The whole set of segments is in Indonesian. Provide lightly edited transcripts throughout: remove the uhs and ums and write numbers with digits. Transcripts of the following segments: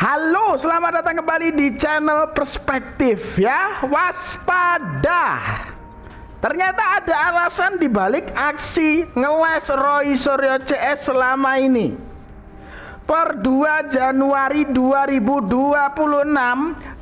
Halo, selamat datang kembali di channel Perspektif ya. Waspada. Ternyata ada alasan dibalik aksi ngeles Roy Suryo CS selama ini. Per 2 Januari 2026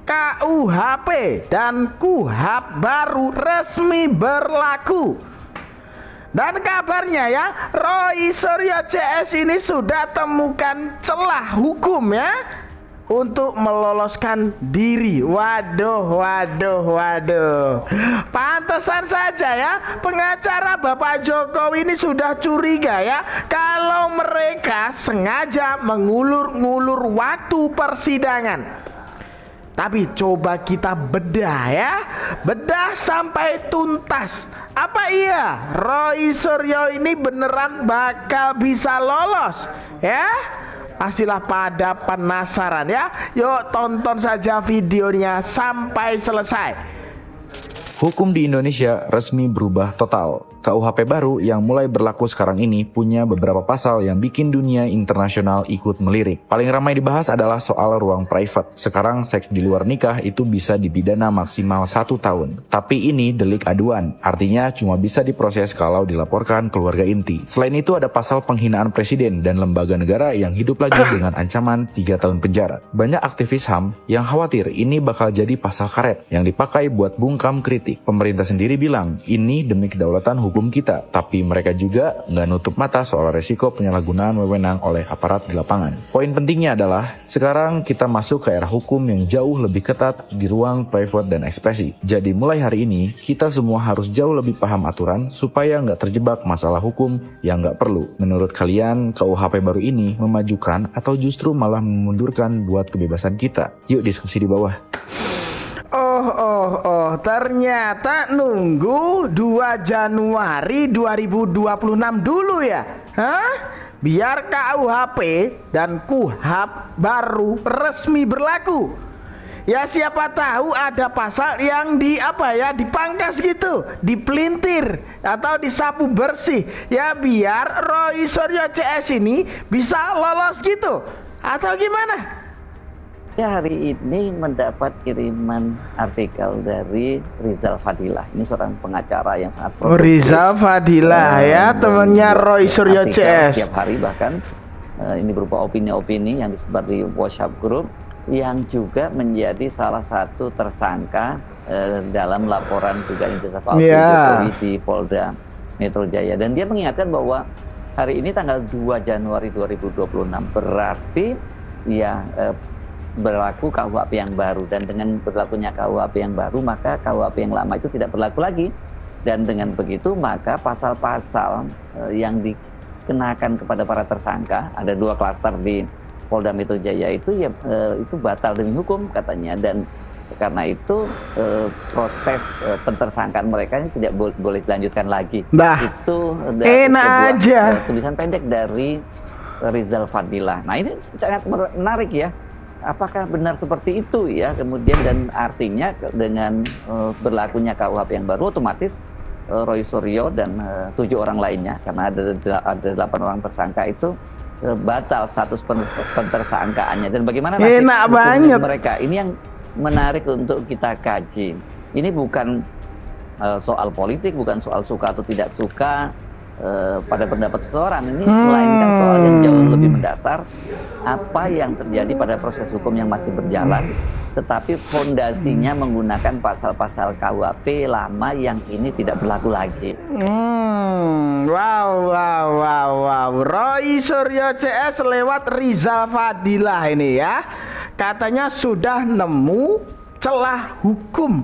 KUHP dan KUHP baru resmi berlaku. Dan kabarnya ya, Roy Suryo CS ini sudah temukan celah hukum ya untuk meloloskan diri. Waduh. Pantesan saja ya pengacara Bapak Jokowi ini sudah curiga ya kalau mereka sengaja mengulur-ngulur waktu persidangan. Tapi coba kita bedah ya, bedah sampai tuntas. Apa iya Roy Suryo ini beneran bakal bisa lolos ya? Pastilah pada penasaran ya. Yuk tonton saja videonya sampai selesai. Hukum di Indonesia resmi berubah total. KUHP baru yang mulai berlaku sekarang ini punya beberapa pasal yang bikin dunia internasional ikut melirik. Paling ramai dibahas adalah soal ruang private. Sekarang seks di luar nikah itu bisa dipidana maksimal 1 tahun. Tapi ini delik aduan, artinya cuma bisa diproses kalau dilaporkan keluarga inti. Selain itu ada pasal penghinaan presiden dan lembaga negara yang hidup lagi dengan ancaman 3 tahun penjara. Banyak aktivis HAM yang khawatir ini bakal jadi pasal karet yang dipakai buat bungkam kritik. Pemerintah sendiri bilang ini demi kedaulatan hukum kita, tapi mereka juga nggak nutup mata soal resiko penyalahgunaan wewenang oleh aparat di lapangan. Poin pentingnya adalah sekarang kita masuk ke era hukum yang jauh lebih ketat di ruang private dan ekspresi. Jadi mulai hari ini kita semua harus jauh lebih paham aturan supaya nggak terjebak masalah hukum yang nggak perlu. Menurut kalian KUHP baru ini memajukan atau justru malah memundurkan buat kebebasan kita? Yuk diskusi di bawah. Ternyata nunggu 2 Januari 2026 dulu ya. Biar KUHP dan KUHP baru resmi berlaku. Ya siapa tahu ada pasal yang dipangkas gitu, dipelintir atau disapu bersih. Ya biar Roy Suryo CS ini bisa lolos gitu. Atau gimana? Saya hari ini mendapat kiriman artikel dari Rizal Fadilah. Ini seorang pengacara yang sangat produktif. Rizal Fadilah ya, temannya Roy Suryo CS. Setiap hari bahkan ini berupa opini-opini yang disebar di WhatsApp group yang juga menjadi salah satu tersangka dalam laporan dugaan ijazah palsu Jokowi di Polda Metro Jaya. Dan dia mengingatkan bahwa hari ini tanggal 2 Januari 2026 berarti ya berlaku KUHP yang baru, dan dengan berlakunya KUHP yang baru maka KUHP yang lama itu tidak berlaku lagi, dan dengan begitu maka pasal-pasal yang dikenakan kepada para tersangka, ada 2 klaster di Polda Metro Jaya itu ya itu batal demi hukum katanya, dan karena itu proses pentersangkaan mereka ini tidak boleh dilanjutkan lagi. Itu enak aja tulisan pendek dari Rizal Fadilah. Nah ini sangat menarik ya. Apakah benar seperti itu ya? Kemudian dan artinya dengan berlakunya KUHP yang baru otomatis Roy Suryo dan 7 orang lainnya, karena ada 8 orang tersangka itu batal status pentersangkaannya. Dan bagaimana nasib hukum mereka? Ini yang menarik untuk kita kaji. Ini bukan soal politik, bukan soal suka atau tidak suka pada pendapat seseorang, ini melainkan soal yang jauh lebih mendasar, apa yang terjadi pada proses hukum yang masih berjalan, tetapi fondasinya menggunakan pasal-pasal KUHP lama yang ini tidak berlaku lagi. Wow. Roy Suryo CS lewat Rizal Fadilah ini ya, katanya sudah nemu celah hukum.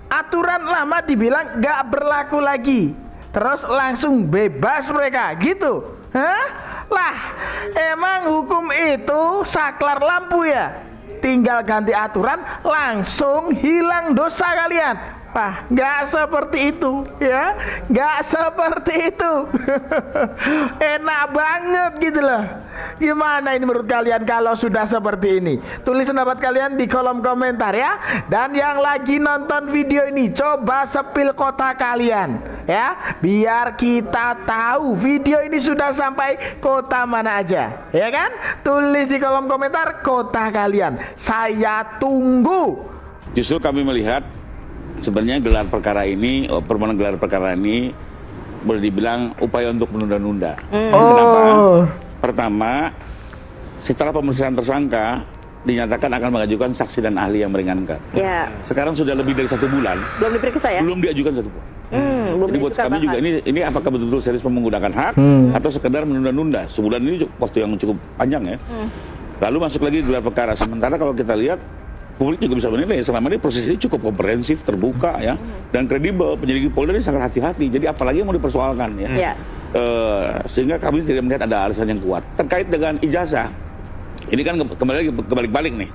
Aturan lama dibilang gak berlaku lagi, terus langsung bebas mereka gitu. Lah, emang hukum itu saklar lampu ya? Tinggal ganti aturan langsung hilang dosa kalian. Wah, nggak seperti itu ya, nggak seperti itu. Enak banget gitu loh. Gimana ini menurut kalian kalau sudah seperti ini? Tulis pendapat kalian di kolom komentar ya. Dan yang lagi nonton video ini, coba sepil kota kalian ya, biar kita tahu video ini sudah sampai kota mana aja, ya kan? Tulis di kolom komentar kota kalian. Saya tunggu. Justru kami melihat sebenarnya gelar perkara ini, permohonan gelar perkara ini boleh dibilang upaya untuk menunda-nunda. Kenapa? Pertama, setelah pemeriksaan tersangka dinyatakan akan mengajukan saksi dan ahli yang meringankan. Ya. Sekarang sudah lebih dari 1 bulan. Belum diperiksa ya? Belum diajukan 1 bulan. Belum Jadi buat kami juga ini apakah betul-betul serius menggunakan hak atau sekedar menunda-nunda? Sebulan ini waktu yang cukup panjang ya. Lalu masuk lagi gelar perkara. Sementara kalau kita lihat, publik juga bisa menilai selama ini proses ini cukup komprehensif, terbuka ya, dan kredibel. Penyelidik Polda ini sangat hati-hati. Jadi apalagi yang mau dipersoalkan ya. Ya. Sehingga kami tidak melihat ada alasan yang kuat terkait dengan ijazah. Ini kan kembali lagi kebalik-balik nih,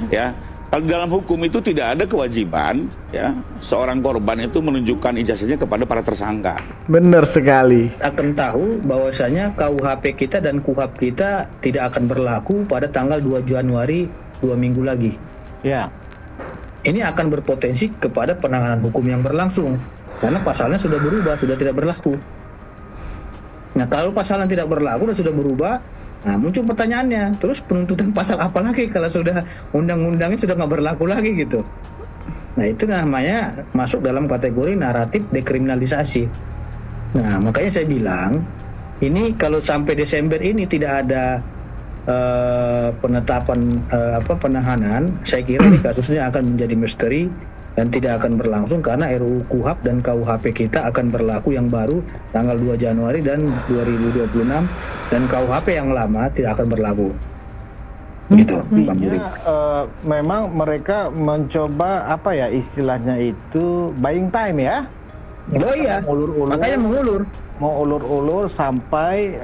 ya. Kalau dalam hukum itu tidak ada kewajiban, ya, seorang korban itu menunjukkan ijazahnya kepada para tersangka. Benar sekali. Akan tahu bahwasanya KUHP kita dan KUHAP kita tidak akan berlaku pada tanggal 2 Januari 2 minggu lagi. Ya. Ini akan berpotensi kepada penanganan hukum yang berlangsung karena pasalnya sudah berubah, sudah tidak berlaku. Nah, kalau pasalnya tidak berlaku dan sudah berubah, nah muncul pertanyaannya, terus penuntutan pasal apa lagi kalau sudah undang-undangnya sudah nggak berlaku lagi gitu. Nah, itu namanya masuk dalam kategori naratif dekriminalisasi. Nah, makanya saya bilang, ini kalau sampai Desember ini tidak ada penetapan penahanan, saya kira ini kasusnya akan menjadi misteri dan tidak akan berlangsung karena RUU KUHAP dan KUHP kita akan berlaku yang baru tanggal 2 Januari dan 2026 dan KUHP yang lama tidak akan berlaku. Gitu. Memang mereka mencoba apa ya istilahnya itu buying time ya. Oh iya, makanya mau ulur sampai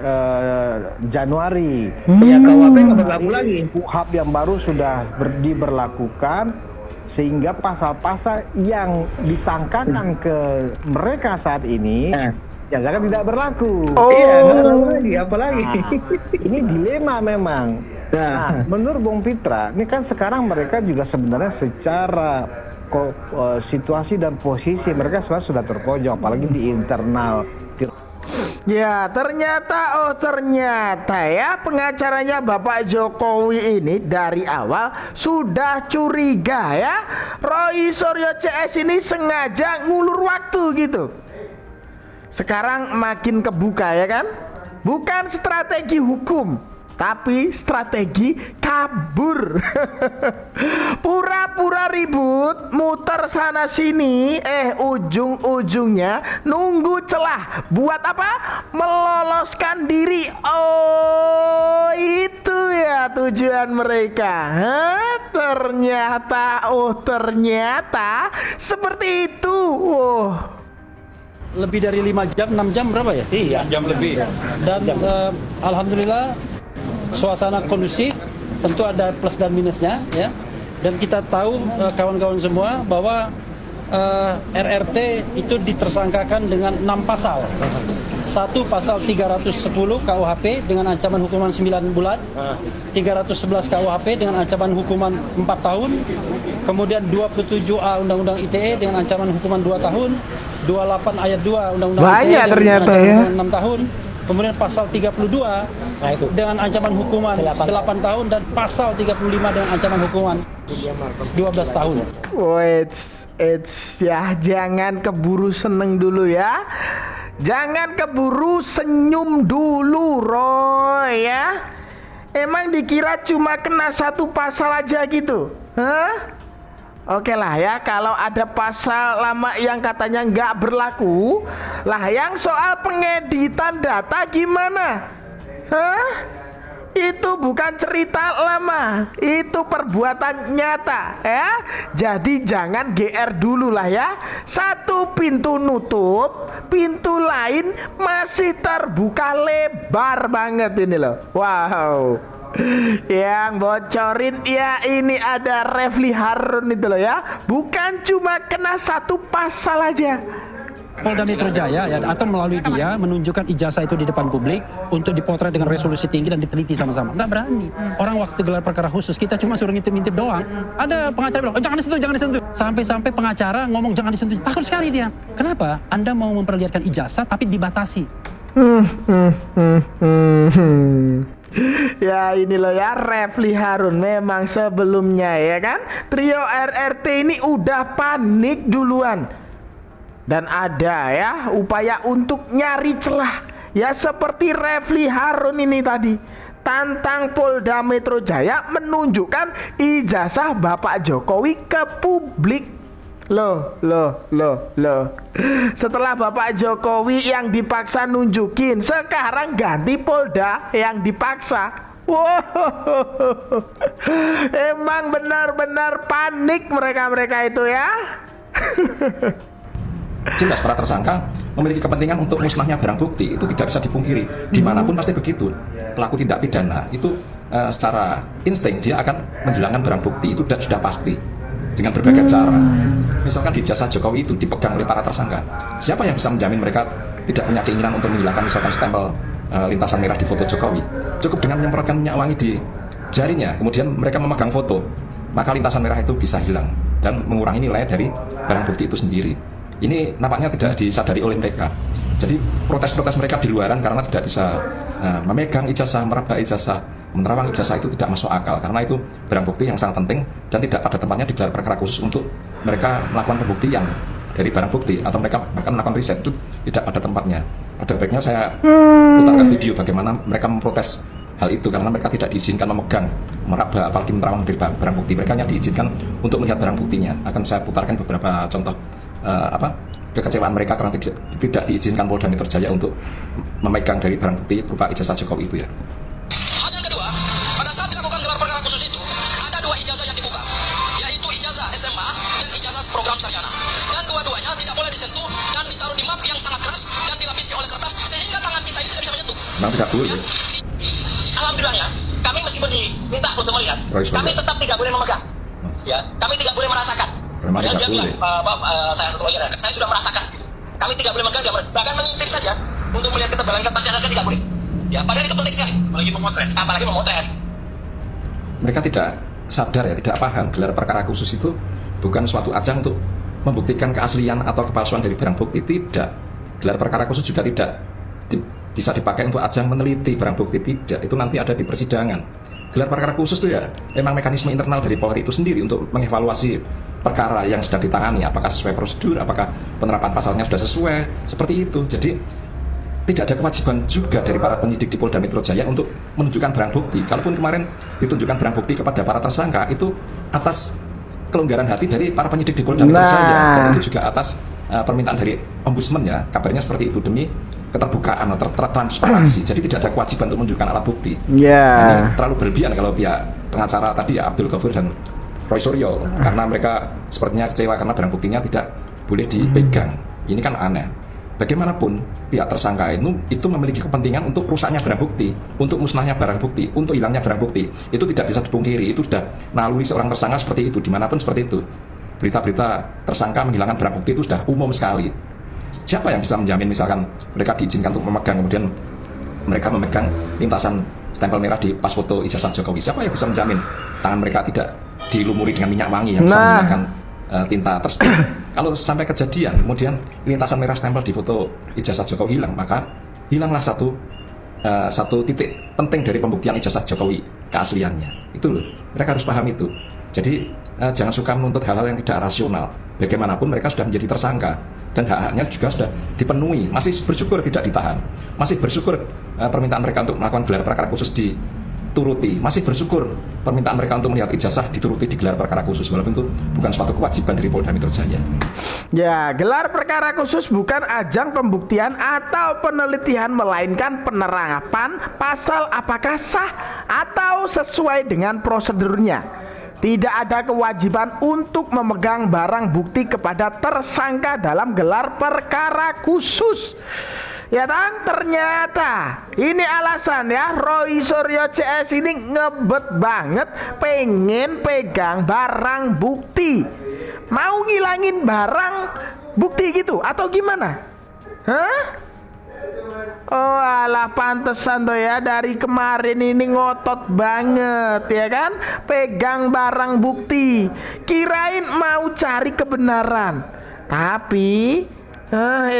Januari. Ya KUHP nggak berlaku lagi. KUHAP yang baru sudah diberlakukan sehingga pasal-pasal yang disangkakan ke mereka saat ini jangan tidak berlaku. Iya, nggak berlaku lagi, apalagi. Ini dilema memang. Nah, menurut Bung Pitra, ini kan sekarang mereka juga sebenarnya secara situasi dan posisi mereka sebenarnya sudah terpojok, apalagi di internal. Ya, ternyata ya pengacaranya Bapak Jokowi ini dari awal sudah curiga ya. Roy Suryo CS ini sengaja ngulur waktu gitu. Sekarang makin kebuka ya kan? Bukan strategi hukum, tapi strategi kabur. Pura-pura ribut, muter sana sini, ujung-ujungnya nunggu celah. Buat apa? Meloloskan diri. Oh, itu ya tujuan mereka. Ternyata seperti itu. Lebih dari 5 jam, 6 jam berapa ya? Iya, jam lebih. Dan alhamdulillah suasana kondusif, tentu ada plus dan minusnya ya. Dan kita tahu kawan-kawan semua bahwa RRT itu ditersangkakan dengan 6 pasal. Satu pasal 310 KUHP dengan ancaman hukuman 9 bulan, 311 KUHP dengan ancaman hukuman 4 tahun, kemudian 27A Undang-Undang ITE dengan ancaman hukuman 2 tahun, 28 ayat 2 Undang-Undang ITE banyak ternyata ya, 6 tahun, kemudian pasal 32 dengan ancaman hukuman 8 tahun dan pasal 35 dengan ancaman hukuman 12 tahun. Wait, ya jangan keburu seneng dulu ya. Jangan keburu senyum dulu, Roy ya. Emang dikira cuma kena 1 pasal aja gitu? Hah? Oke lah ya, kalau ada pasal lama yang katanya nggak berlaku, lah yang soal pengeditan data gimana? Hah? Itu bukan cerita lama, itu perbuatan nyata ya. Jadi jangan GR dulu lah ya. Satu pintu nutup, pintu lain masih terbuka lebar banget ini loh. Wow. Yang bocorin ya ini ada Refli Harun itu loh ya. Bukan cuma kena satu pasal aja. Polda Metro Jaya ya akan melalui dia menunjukkan ijazah itu di depan publik untuk dipotret dengan resolusi tinggi dan diteliti sama-sama. Nggak berani. Orang waktu gelar perkara khusus kita cuma suruh ngintip-ngintip doang. Ada pengacara bilang, jangan disentuh, jangan disentuh. Sampai-sampai pengacara ngomong jangan disentuh. Takut sekali dia. Kenapa? Anda mau memperlihatkan ijazah tapi dibatasi. Ya ini loh ya Refli Harun. Memang sebelumnya ya kan trio RRT ini udah panik duluan. Dan ada ya upaya untuk nyari celah. Ya seperti Refli Harun ini tadi tantang Polda Metro Jaya menunjukkan ijazah Bapak Jokowi ke publik. Loh. Setelah Bapak Jokowi yang dipaksa nunjukin, sekarang ganti Polda yang dipaksa. Wow. Emang benar-benar panik mereka itu ya. Jelas para tersangka memiliki kepentingan untuk musnahnya barang bukti, itu tidak bisa dipungkiri. Dimanapun pasti begitu. Pelaku tindak pidana itu secara insting dia akan menghilangkan barang bukti, itu sudah pasti dengan berbagai cara. Misalkan di ijazah Jokowi itu dipegang oleh para tersangka, siapa yang bisa menjamin mereka tidak punya keinginan untuk menghilangkan misalkan stempel lintasan merah di foto Jokowi? Cukup dengan menyemprotkan minyak wangi di jarinya, kemudian mereka memegang foto, maka lintasan merah itu bisa hilang dan mengurangi nilai dari barang bukti itu sendiri. Ini nampaknya tidak disadari oleh mereka. Jadi protes-protes mereka di luaran karena tidak bisa memegang ijazah, meraba ijazah, menerawang ijazah itu tidak masuk akal. Karena itu barang bukti yang sangat penting dan tidak pada tempatnya digelar perkara khusus untuk mereka melakukan pembuktian dari barang bukti. Atau mereka bahkan melakukan riset itu tidak pada tempatnya. Ada baiknya saya putarkan video bagaimana mereka memprotes hal itu. Karena mereka tidak diizinkan memegang, meraba, apalagi menerawang dari barang bukti. Mereka hanya diizinkan untuk melihat barang buktinya. Akan saya putarkan beberapa contoh kekecewaan mereka karena tidak diizinkan Polda Metro Jaya untuk memegang dari barang bukti berupa ijazah Jokowi itu ya. Hal yang kedua, pada saat dilakukan gelar perkara khusus itu ada 2 ijazah yang dibuka, yaitu ijazah SMA dan ijazah program sarjana, dan dua-duanya tidak boleh disentuh dan ditaruh di map yang sangat keras dan dilapisi oleh kertas sehingga tangan kita ini tidak bisa menyentuh. Memang tidak boleh. Alhamdulillahnya kami meskipun diminta untuk melihat, kami tetap tidak boleh memegang, ya, kami tidak boleh merasakan. Memang tidak boleh. Saya satu lawyer, saya sudah merasakan. Kami tidak boleh memegang, bahkan mengintip saja untuk melihat ketebalan kertasnya saja tidak boleh. Ya, padahal itu penting sekali. Apalagi memotret. Mereka tidak sadar ya, tidak paham gelar perkara khusus itu bukan suatu ajang untuk membuktikan keaslian atau kepalsuan dari barang bukti. Tidak. Gelar perkara khusus juga tidak bisa dipakai untuk ajang meneliti barang bukti. Tidak. Itu nanti ada di persidangan. Gelar perkara khusus itu ya memang mekanisme internal dari Polri itu sendiri untuk mengevaluasi perkara yang sedang ditangani, apakah sesuai prosedur, apakah penerapan pasalnya sudah sesuai, seperti itu. Jadi tidak ada kewajiban juga dari para penyidik di Polda Metro Jaya untuk menunjukkan barang bukti. Kalaupun kemarin ditunjukkan barang bukti kepada para tersangka, itu atas kelonggaran hati dari para penyidik di Polda Metro Jaya, dan itu juga atas permintaan dari ombudsman ya, kabarnya seperti itu demi keterbukaan atau transparansi. Jadi tidak ada kewajiban untuk menunjukkan alat bukti. Ini terlalu berlebihan kalau pihak pengacara tadi ya Abdul Ghafur dan Roy Suryo, karena mereka sepertinya kecewa karena barang buktinya tidak boleh dipegang. Ini kan aneh. Bagaimanapun pihak tersangka itu memiliki kepentingan untuk rusaknya barang bukti, untuk musnahnya barang bukti, untuk hilangnya barang bukti. Itu tidak bisa dipungkiri. Itu sudah naluri seorang tersangka seperti itu, dimanapun seperti itu. Berita-berita tersangka menghilangkan barang bukti itu sudah umum sekali. Siapa yang bisa menjamin misalkan mereka diizinkan untuk memegang, kemudian mereka memegang lintasan stempel merah di pas foto ijazah Jokowi? Siapa yang bisa menjamin tangan mereka tidak dilumuri dengan minyak wangi yang bisa menghilangkan tinta tersebut? Kalau sampai kejadian kemudian lintasan merah stempel di foto ijazah Jokowi hilang, maka hilanglah satu titik penting dari pembuktian ijazah Jokowi keasliannya. Itu loh, mereka harus paham itu. Jadi jangan suka menuntut hal-hal yang tidak rasional. Bagaimanapun mereka sudah menjadi tersangka dan hak-haknya juga sudah dipenuhi. Masih bersyukur tidak ditahan, masih bersyukur permintaan mereka untuk melakukan gelar perkara khusus dituruti, masih bersyukur permintaan mereka untuk melihat ijazah dituruti di gelar perkara khusus, walaupun itu bukan suatu kewajiban dari Polda Metro Jaya. Ya, gelar perkara khusus bukan ajang pembuktian atau penelitian, melainkan penerapan pasal apakah sah atau sesuai dengan prosedurnya. Tidak ada kewajiban untuk memegang barang bukti kepada tersangka dalam gelar perkara khusus. Ya kan, ternyata ini alasan ya, Roy Suryo CS ini ngebet banget pengen pegang barang bukti. Mau ngilangin barang bukti gitu atau gimana? Hah? Oh alah, pantesan tuh ya, dari kemarin ini ngotot banget ya kan, pegang barang bukti. Kirain mau cari kebenaran, tapi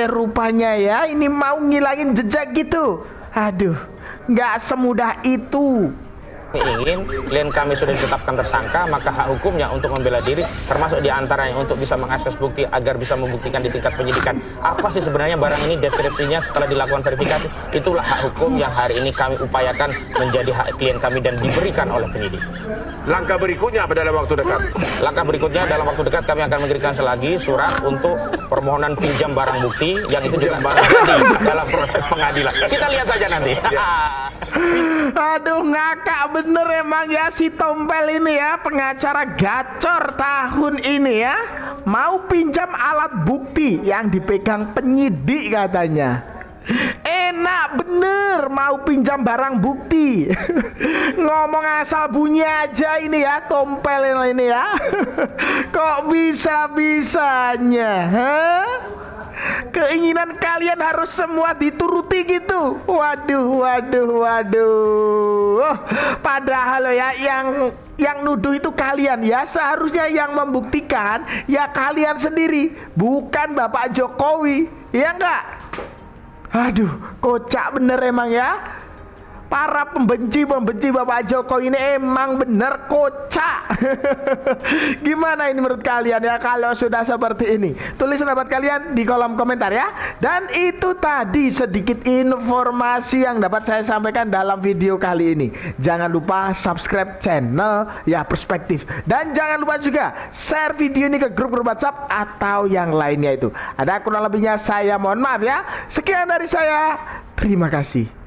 rupanya ya ini mau ngilangin jejak gitu. Aduh, nggak semudah itu. Ingin klien kami sudah ditetapkan tersangka, maka hak hukumnya untuk membela diri, termasuk diantaranya untuk bisa mengakses bukti agar bisa membuktikan di tingkat penyidikan apa sih sebenarnya barang ini, deskripsinya setelah dilakukan verifikasi. Itulah hak hukum yang hari ini kami upayakan menjadi hak klien kami dan diberikan oleh penyidik. Langkah berikutnya apa dalam waktu dekat? Langkah berikutnya dalam waktu dekat kami akan mengirimkan lagi surat untuk permohonan pinjam barang bukti yang itu juga terjadi dalam proses pengadilan. Kita lihat saja nanti. Aduh, ngakak bener emang ya si Tompel ini ya, pengacara gacor tahun ini ya. Mau pinjam alat bukti yang dipegang penyidik katanya. Enak bener mau pinjam barang bukti. Ngomong asal bunyi aja ini ya Tompel ini ya. Kok bisa-bisanya, huh? Keinginan kalian harus semua dituruti gitu. Waduh. Padahal ya yang nuduh itu kalian ya, seharusnya yang membuktikan ya kalian sendiri, bukan Bapak Jokowi. Ya enggak? Aduh, kocak bener emang ya. Para pembenci Bapak Jokowi ini emang bener kocak. Gimana ini menurut kalian ya kalau sudah seperti ini? Tulis pendapat kalian di kolom komentar ya. Dan itu tadi sedikit informasi yang dapat saya sampaikan dalam video kali ini. Jangan lupa subscribe channel ya Perspektif. Dan jangan lupa juga share video ini ke grup WhatsApp atau yang lainnya itu. Ada kurang lebihnya saya mohon maaf ya. Sekian dari saya. Terima kasih.